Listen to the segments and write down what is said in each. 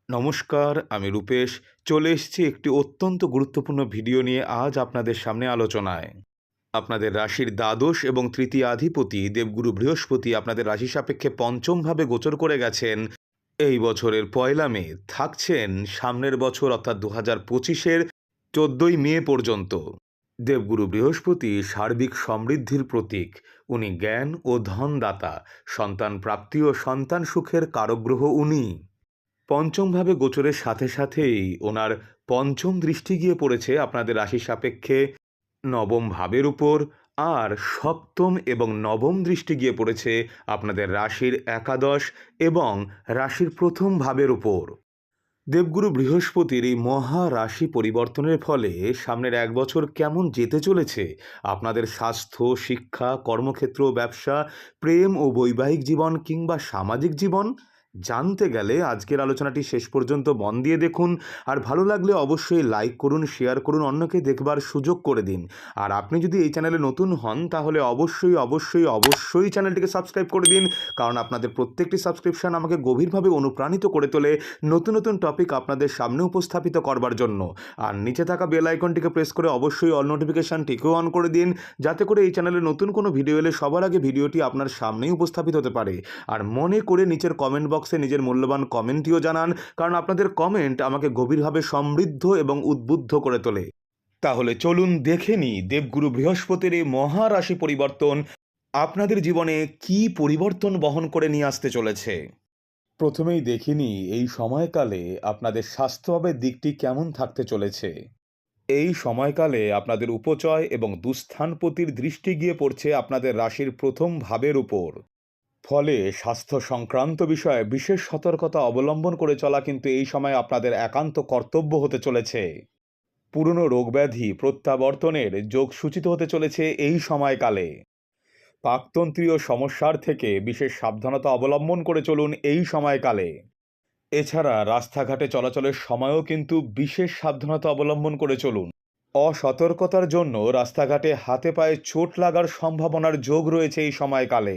নমস্কার, আমি রূপেশ। চলে এসেছি একটি অত্যন্ত গুরুত্বপূর্ণ ভিডিও নিয়ে আজ আপনাদের সামনে আলোচনায়। আপনাদের রাশির দ্বাদশ এবং তৃতীয়াধিপতি দেবগুরু বৃহস্পতি আপনাদের রাশি সাপেক্ষে পঞ্চমভাবে গোচর করে গেছেন এই বছরের ১লা মে, থাকছেন সামনের বছর অর্থাৎ ২০২৫-এর ১৪ই মে পর্যন্ত। দেবগুরু বৃহস্পতি সার্বিক সমৃদ্ধির প্রতীক। উনি জ্ঞান ও ধনদাতা, সন্তান প্রাপ্তি ও সন্তান সুখের কারকগ্রহ উনি। পঞ্চমভাবে গোচরের সাথে সাথেই ওনার পঞ্চম দৃষ্টি গিয়ে পড়েছে আপনাদের রাশি সাপেক্ষে নবম ভাবের উপর, আর সপ্তম এবং নবম দৃষ্টি গিয়ে পড়েছে আপনাদের রাশির একাদশ এবং রাশির প্রথম ভাবের উপর। দেবগুরু বৃহস্পতির এই মহা রাশি পরিবর্তনের ফলে সামনের ১ বছর কেমন যেতে চলেছে আপনাদের স্বাস্থ্য, শিক্ষা, কর্মক্ষেত্র, ব্যবসা, প্রেম ও বৈবাহিক জীবন কিংবা সামাজিক জীবন জানতে গেলে আজকের আলোচনাটি শেষ পর্যন্ত মন দিয়ে দেখুন। আর ভালো লাগলে অবশ্যই লাইক করুন, শেয়ার করুন, অন্যকে দেখবার সুযোগ করে দিন। আর আপনি যদি এই চ্যানেলে নতুন হন তাহলে অবশ্যই অবশ্যই অবশ্যই চ্যানেলটিকে সাবস্ক্রাইব করে দিন, কারণ আপনাদের প্রত্যেকটি সাবস্ক্রিপশন আমাকে গভীরভাবে অনুপ্রাণিত করে তোলে নতুন নতুন টপিক আপনাদের সামনে উপস্থাপিত করবার জন্য। আর নিচে থাকা বেল আইকনটিকে প্রেস করে অবশ্যই অল নোটিফিকেশানটিকেও অন করে দিন, যাতে করে এই চ্যানেলে নতুন কোনো ভিডিও এলে সবার আগে ভিডিওটি আপনার সামনেই উপস্থাপিত হতে পারে। আর মনে করে নিচের কমেন্ট বক্সে নিজের মূল্যবান কমেন্টটিও জানান, কারণ আপনাদের কমেন্ট আমাকে গভীরভাবে সমৃদ্ধ এবং উদ্বুদ্ধ করে তোলে। তাহলে চলুন দেখে নিই দেবগুরু বৃহস্পতির এই মহারাশি পরিবর্তন আপনাদের জীবনে কী পরিবর্তন বহন করে নিয়ে আসতে চলেছে। প্রথমেই দেখিনি এই সময়কালে আপনাদের স্বাস্থ্যভাবের দিকটি কেমন থাকতে চলেছে। এই সময়কালে আপনাদের উপচয় এবং দুস্থানপতির দৃষ্টি গিয়ে পড়ছে আপনাদের রাশির প্রথম ভাবের উপর। ফলে স্বাস্থ্য সংক্রান্ত বিষয়ে বিশেষ সতর্কতা অবলম্বন করে চলা কিন্তু এই সময় আপনাদের একান্ত কর্তব্য হতে চলেছে। পুরনো রোগব্যাধি প্রত্যাবর্তনের যোগ সূচিত হতে চলেছে এই সময়কালে। পাকতন্ত্রীয় সমস্যার থেকে বিশেষ সাবধানতা অবলম্বন করে চলুন এই সময়কালে। এছাড়া রাস্তাঘাটে চলাচলের সময়ও কিন্তু বিশেষ সাবধানতা অবলম্বন করে চলুন। অসতর্কতার জন্য রাস্তাঘাটে হাতে পায়ে চোট লাগার সম্ভাবনার যোগ রয়েছে এই সময়কালে,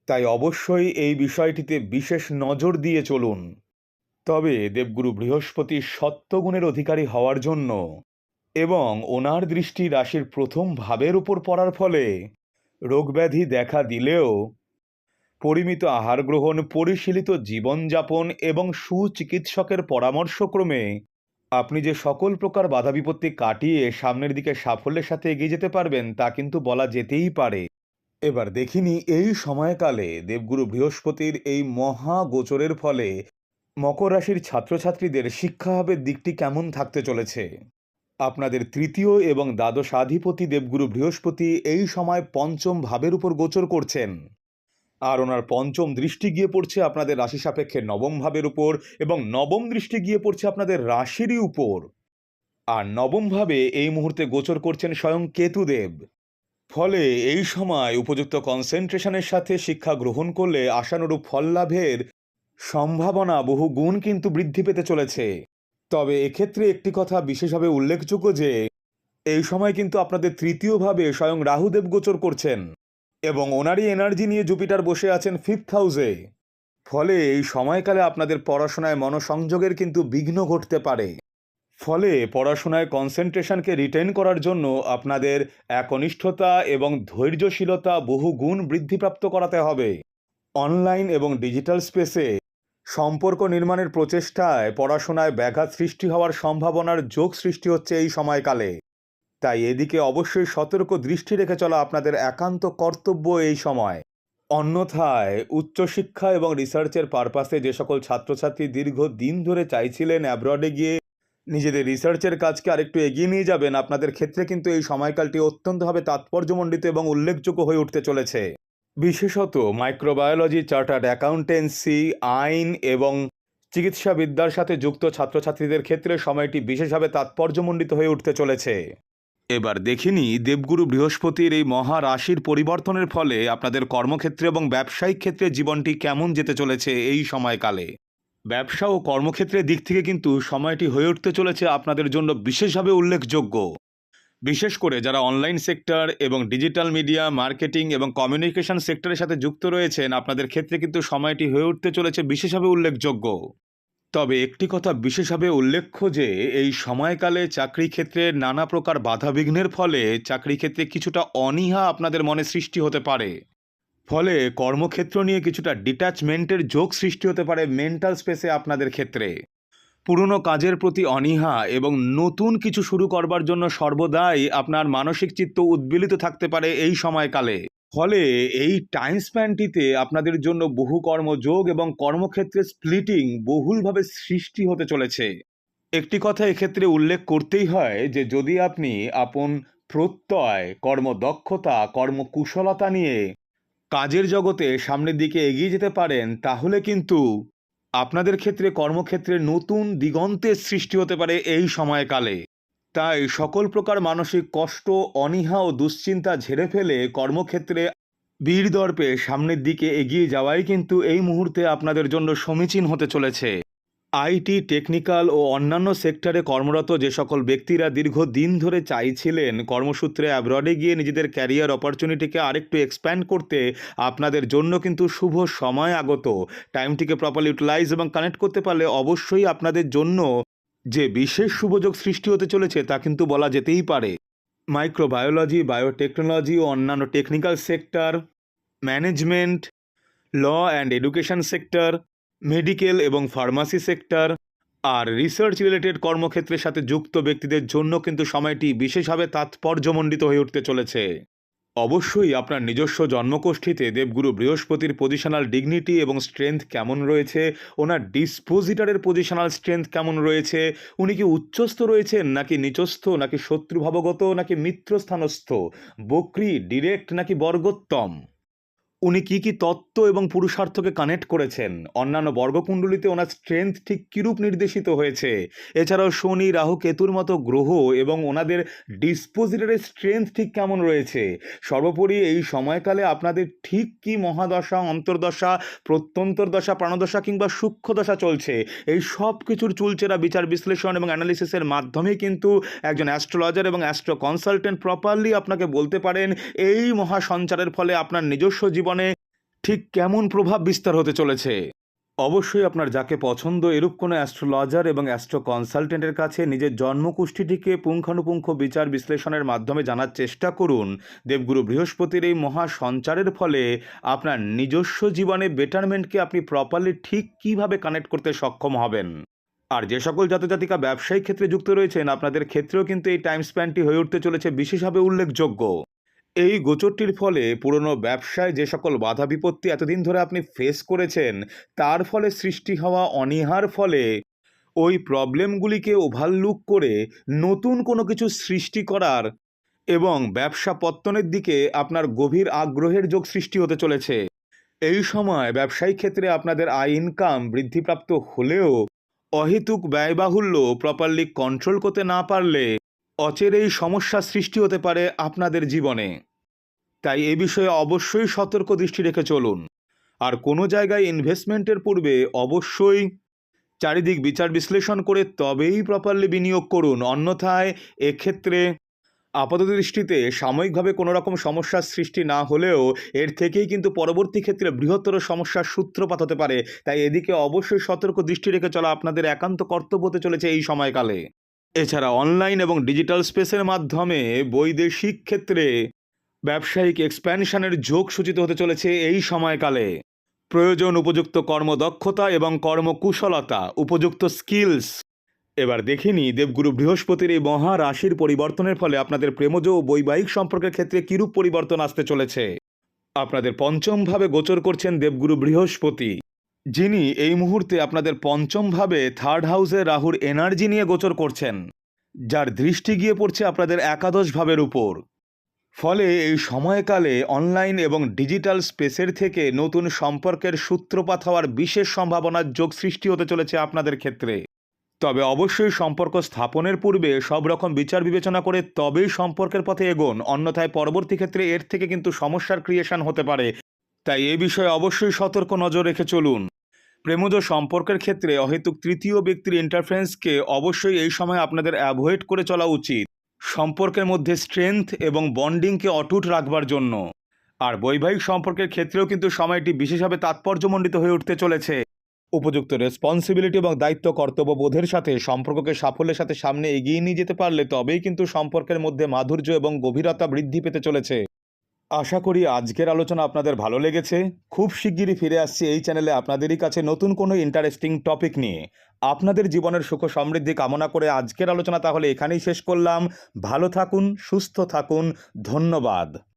তাই অবশ্যই এই বিষয়টিতে বিশেষ নজর দিয়ে চলুন। তবে দেবগুরু বৃহস্পতি সত্ত্বগুণের অধিকারী হওয়ার জন্য এবং ওনার দৃষ্টি রাশির প্রথম ভাবের উপর পড়ার ফলে রোগব্যাধি দেখা দিলেও পরিমিত আহার গ্রহণ, পরিশীলিত জীবনযাপন এবং সুচিকিৎসকের পরামর্শক্রমে আপনি যে সকল প্রকার বাধা বিপত্তি কাটিয়ে সামনের দিকে সাফল্যের সাথে এগিয়ে যেতে পারবেন তা কিন্তু বলা যেতেই পারে। এবার দেখিনি এই সময়কালে দেবগুরু বৃহস্পতির এই মহা গোচরের ফলে মকর রাশির ছাত্রছাত্রীদের শিক্ষাভাবের দিকটি কেমন থাকতে চলেছে। আপনাদের তৃতীয় এবং দ্বাদশাধিপতি দেবগুরু বৃহস্পতি এই সময় পঞ্চম ভাবের উপর গোচর করছেন, আর ওনার পঞ্চম দৃষ্টি গিয়ে পড়ছে আপনাদের রাশি সাপেক্ষে নবম ভাবের উপর, এবং নবম দৃষ্টি গিয়ে পড়ছে আপনাদের রাশিরই উপর। আর নবম ভাবে এই মুহূর্তে গোচর করছেন স্বয়ং কেতুদেব। ফলে এই সময় উপযুক্ত কনসেন্ট্রেশনের সাথে শিক্ষা গ্রহণ করলে আশানুরূপ ফল লাভের সম্ভাবনা বহু গুণ কিন্তু বৃদ্ধি পেতে চলেছে। তবে এক্ষেত্রে একটি কথা বিশেষভাবে উল্লেখযোগ্য যে এই সময় কিন্তু আপনাদের তৃতীয়ভাবে স্বয়ং রাহুদেব গোচর করছেন, এবং ওনারই এনার্জি নিয়ে জুপিটার বসে আছেন 5th হাউসে। ফলে এই সময়কালে আপনাদের পড়াশোনায় মনোসংযোগের কিন্তু বিঘ্ন ঘটতে পারে। ফলে পড়াশোনায় কনসেন্ট্রেশনকে রিটেন করার জন্য আপনাদের একনিষ্ঠতা এবং ধৈর্যশীলতা বহু গুণ বৃদ্ধিপ্রাপ্ত করাতে হবে। অনলাইন এবং ডিজিটাল স্পেসে সম্পর্ক নির্মাণের প্রচেষ্টায় পড়াশোনায় ব্যাঘাত সৃষ্টি হওয়ার সম্ভাবনার যোগ সৃষ্টি হচ্ছে এই সময়কালে। তাই এদিকে অবশ্যই সতর্ক দৃষ্টি রেখে চলা আপনাদের একান্ত কর্তব্য এই সময়। অন্যথায় উচ্চশিক্ষা এবং রিসার্চের পারপাসে যে সকল ছাত্রছাত্রী দীর্ঘ দিন ধরে চাইছিলেন অ্যাব্রডে গিয়ে নিজেদের রিসার্চের কাজকে আরেকটু এগিয়ে নিয়ে যাবেন, আপনাদের ক্ষেত্রে কিন্তু এই সময়কালটি অত্যন্তভাবে তাৎপর্যমণ্ডিত এবং উল্লেখযোগ্য হয়ে উঠতে চলেছে। বিশেষত মাইক্রোবায়োলজি, চার্টার্ড অ্যাকাউন্টেন্সি, আইন এবং চিকিৎসাবিদ্যার সাথে যুক্ত ছাত্রছাত্রীদের ক্ষেত্রে সময়টি বিশেষভাবে তাৎপর্যমণ্ডিত হয়ে উঠতে চলেছে। এবার দেখিনি দেবগুরু বৃহস্পতির এই মহা রাশির পরিবর্তনের ফলে আপনাদের কর্মক্ষেত্রে এবং ব্যবসায়িক ক্ষেত্রে জীবনটি কেমন যেতে চলেছে এই সময়কালে। ব্যবসা ও কর্মক্ষেত্রের দিক থেকে কিন্তু সময়টি হয়ে উঠতে চলেছে আপনাদের জন্য বিশেষভাবে উল্লেখযোগ্য। বিশেষ করে যারা অনলাইন সেক্টর এবং ডিজিটাল মিডিয়া, মার্কেটিং এবং কমিউনিকেশন সেক্টরের সাথে যুক্ত রয়েছেন, আপনাদের ক্ষেত্রে কিন্তু সময়টি হয়ে উঠতে চলেছে বিশেষভাবে উল্লেখযোগ্য। তবে একটি কথা বিশেষভাবে উল্লেখ্য যে এই সময়কালে চাকরি ক্ষেত্রে নানা প্রকার বাধাবিঘ্নের ফলে চাকরি ক্ষেত্রে কিছুটা অনীহা আপনাদের মনে সৃষ্টি হতে পারে। ফলে কর্মক্ষেত্র নিয়ে কিছুটা ডিট্যাচমেন্টের যোগ সৃষ্টি হতে পারে মেন্টাল স্পেসে আপনাদের ক্ষেত্রে। পুরনো কাজের প্রতি অনীহা এবং নতুন কিছু শুরু করবার জন্য সর্বদাই আপনার মানসিক চিত্ত উদ্বেলিত থাকতে পারে এই সময়কালে। ফলে এই টাইম স্প্যানটিতে আপনাদের জন্য বহু কর্মযোগ এবং কর্মক্ষেত্রে স্প্লিটিং বহুলভাবে সৃষ্টি হতে চলেছে। একটি কথা এক্ষেত্রে উল্লেখ করতেই হয় যে যদি আপনি আপন প্রত্যয়, কর্মদক্ষতা, কর্মকুশলতা নিয়ে কাজের জগতে সামনের দিকে এগিয়ে যেতে পারেন, তাহলে কিন্তু আপনাদের ক্ষেত্রে কর্মক্ষেত্রে নতুন দিগন্তের সৃষ্টি হতে পারে এই সময়কালে। তাই সকল প্রকার মানসিক কষ্ট, অনীহা ও দুশ্চিন্তা ঝেড়ে ফেলে কর্মক্ষেত্রে বীরদর্পে সামনের দিকে এগিয়ে যাওয়াই কিন্তু এই মুহূর্তে আপনাদের জন্য সমীচীন হতে চলেছে। আইটি, টেকনিক্যাল ও অন্যান্য সেক্টরে কর্মরত যে সকল ব্যক্তিরা দীর্ঘদিন ধরে চাইছিলেন কর্মসূত্রে অ্যাব্রডে গিয়ে নিজেদের ক্যারিয়ার অপরচুনিটিকে আরেকটু এক্সপ্যান্ড করতে, আপনাদের জন্য কিন্তু শুভ সময় আগত। টাইমটিকে প্রপারলি ইউটিলাইজ এবং কানেক্ট করতে পারলে অবশ্যই আপনাদের জন্য যে বিশেষ শুভযোগ সৃষ্টি হতে চলেছে তা কিন্তু বলা যেতেই পারে। মাইক্রোবায়োলজি, বায়োটেকনোলজি ও অন্যান্য technical sector, management, law and education sector, medical এবং ফার্মাসি সেক্টর আর রিসার্চ রিলেটেড কর্মক্ষেত্রের সাথে যুক্ত ব্যক্তিদের জন্য কিন্তু সময়টি বিশেষভাবে তাৎপর্যমণ্ডিত হয়ে উঠতে চলেছে। অবশ্যই আপনার নিজস্ব জন্মকুষ্ঠিতে দেবগুরু বৃহস্পতির পজিশনাল ডিগনিটি এবং স্ট্রেংথ কেমন রয়েছে, ওনার ডিসপোজিটারের পজিশনাল স্ট্রেংথ কেমন রয়েছে, উনি কি উচ্চস্থ রয়েছেন নাকি নিচস্থ, নাকি শত্রুভাবগত, নাকি মিত্রস্থানস্থ, বক্রী, ডিরেক্ট নাকি বর্গোত্তম, উনি কি কি তত্ত্ব এবং পুরুষার্থকে কানেক্ট করেছেন, অন্যান্য বর্গকুণ্ডলিতে ওনার স্ট্রেংথ ঠিক কীরূপ নির্দেশিত হয়েছে, এছাড়াও শনি, রাহু, কেতুর মতো গ্রহ এবং ওনাদের ডিসপোজিটরের স্ট্রেংথ ঠিক কেমন রয়েছে, সর্বোপরি এই সময়কালে আপনাদের ঠিক কি মহাদশা, অন্তর্দশা, প্রত্যন্তর্দশা, প্রাণদশা কিংবা সূক্ষ্মদশা চলছে, এই সব কিছুর চুলচেরা বিচার বিশ্লেষণ এবং অ্যানালিসিসের মাধ্যমে কিন্তু একজন অ্যাস্ট্রোলজার এবং অ্যাস্ট্রো কনসালটেন্ট প্রপারলি আপনাকে বলতে পারেন এই মহাসঞ্চারের ফলে আপনার নিজস্ব জীবনে ঠিক কেমন প্রভাব বিস্তার হতে চলেছে। অবশ্যই আপনার যাকে পছন্দ এরূপ কোনো অ্যাস্ট্রোলজার এবং অ্যাস্ট্রো কনসালটেন্টের কাছে নিজের জন্মকুষ্ঠিটিকে পুঙ্খানুপুঙ্খ বিচার বিশ্লেষণের মাধ্যমে জানার চেষ্টা করুন দেবগুরু বৃহস্পতির এই মহা সঞ্চারের ফলে আপনার নিজস্ব জীবনে বেটারমেন্টকে আপনি প্রপারলি ঠিক কিভাবে কানেক্ট করতে সক্ষম হবেন। আর যে সকল জাতজাতিকা ব্যবসায়িক ক্ষেত্রে যুক্ত রয়েছেন, আপনাদের ক্ষেত্রেও কিন্তু এই টাইম স্প্যানটি হয়ে উঠতে চলেছে বিশেষভাবে উল্লেখযোগ্য। এই গোচরটির ফলে পুরনো ব্যবসায় যে সকল বাধা বিপত্তি এতদিন ধরে আপনি ফেস করেছেন, তার ফলে সৃষ্টি হওয়া অনীহার ফলে ওই প্রবলেমগুলিকে ওভারলুক করে নতুন কোনো কিছু সৃষ্টি করার এবং ব্যবসা পত্তনের দিকে আপনার গভীর আগ্রহের যোগ সৃষ্টি হতে চলেছে। এই সময় ব্যবসায়িক ক্ষেত্রে আপনাদের আয় ইনকাম বৃদ্ধিপ্রাপ্ত হলেও অহেতুক ব্যয়বাহুল্য প্রপারলি কন্ট্রোল করতে না পারলে অচেরেই সমস্যা সৃষ্টি হতে পারে আপনাদের জীবনে। তাই এ বিষয়ে অবশ্যই সতর্ক দৃষ্টি রেখে চলুন। আর কোনো জায়গায় ইনভেস্টমেন্টের পূর্বে অবশ্যই চারিদিক বিচার বিশ্লেষণ করে তবেই প্রপারলি বিনিয়োগ করুন, অন্যথায় এক্ষেত্রে আপাতত দৃষ্টিতে সাময়িকভাবে কোনো রকম সমস্যার সৃষ্টি না হলেও এর থেকেই কিন্তু পরবর্তী ক্ষেত্রে বৃহত্তর সমস্যার সূত্রপাত হতে পারে। তাই এদিকে অবশ্যই সতর্ক দৃষ্টি রেখে চলা আপনাদের একান্ত কর্তব্য হতে চলেছে এই সময়কালে। এছাড়া অনলাইন এবং ডিজিটাল স্পেসের মাধ্যমে বৈদেশিক ক্ষেত্রে ব্যবসায়িক এক্সপ্যানশনের যোগ সূচিত হতে চলেছে এই সময়কালে। প্রয়োজন উপযুক্ত কর্মদক্ষতা এবং কর্মকুশলতা, উপযুক্ত স্কিলস। এবার দেখিনি দেবগুরু বৃহস্পতির এই মহা রাশির পরিবর্তনের ফলে আপনাদের প্রেমজ ও বৈবাহিক সম্পর্কের ক্ষেত্রে কিরূপ পরিবর্তন আসতে চলেছে। আপনাদের পঞ্চম ভাবে গোচর করছেন দেবগুরু বৃহস্পতি, যিনি এই মুহূর্তে আপনাদের পঞ্চম ভাবে থার্ড হাউসে রাহুর এনার্জি নিয়ে গোচর করছেন, যার দৃষ্টি গিয়ে পড়ছে আপনাদের একাদশ ভাবের উপর। ফলে এই সময়কালে অনলাইন এবং ডিজিটাল স্পেসের থেকে নতুন সম্পর্কের সূত্রপাত হওয়ার বিশেষ সম্ভাবনার যোগ সৃষ্টি হতে চলেছে আপনাদের ক্ষেত্রে। তবে অবশ্যই সম্পর্ক স্থাপনের পূর্বে সব রকম বিচার বিবেচনা করে তবেই সম্পর্কের পথে এগোন, অন্যথায় পরবর্তী ক্ষেত্রে এর থেকে কিন্তু সমস্যার ক্রিয়েশন হতে পারে। তাই এ বিষয়ে অবশ্যই সতর্ক নজর রেখে চলুন। প্রেমজ সম্পর্কের ক্ষেত্রে অহেতুক তৃতীয় ব্যক্তির ইন্টারফারেন্সকে অবশ্যই এই সময় আপনাদের অ্যাভয়েড করে চলা উচিত, সম্পর্কের মধ্যে স্ট্রেংথ এবং বন্ডিংকে অটুট রাখবার জন্য। আর বৈবাহিক সম্পর্কের ক্ষেত্রেও কিন্তু সময়টি বিশেষভাবে তাৎপর্যমণ্ডিত হয়ে উঠতে চলেছে। উপযুক্ত রেসপন্সিবিলিটি এবং দায়িত্ব কর্তব্যবোধের সাথে সম্পর্ককে সাফল্যের সাথে সামনে এগিয়ে নিয়ে যেতে পারলে তবেই কিন্তু সম্পর্কের মধ্যে মাধুর্য এবং গভীরতা বৃদ্ধি পেতে চলেছে। আশা করি আজকের আলোচনা আপনাদের ভালো লেগেছে। খুব শিগগিরই ফিরে আসছি এই চ্যানেলে আপনাদেরই কাছে নতুন কোনো ইন্টারেস্টিং টপিক নিয়ে। আপনাদের জীবনের সুখ সমৃদ্ধি কামনা করে আজকের আলোচনা তাহলে এখানেই শেষ করলাম। ভালো থাকুন, সুস্থ থাকুন। ধন্যবাদ।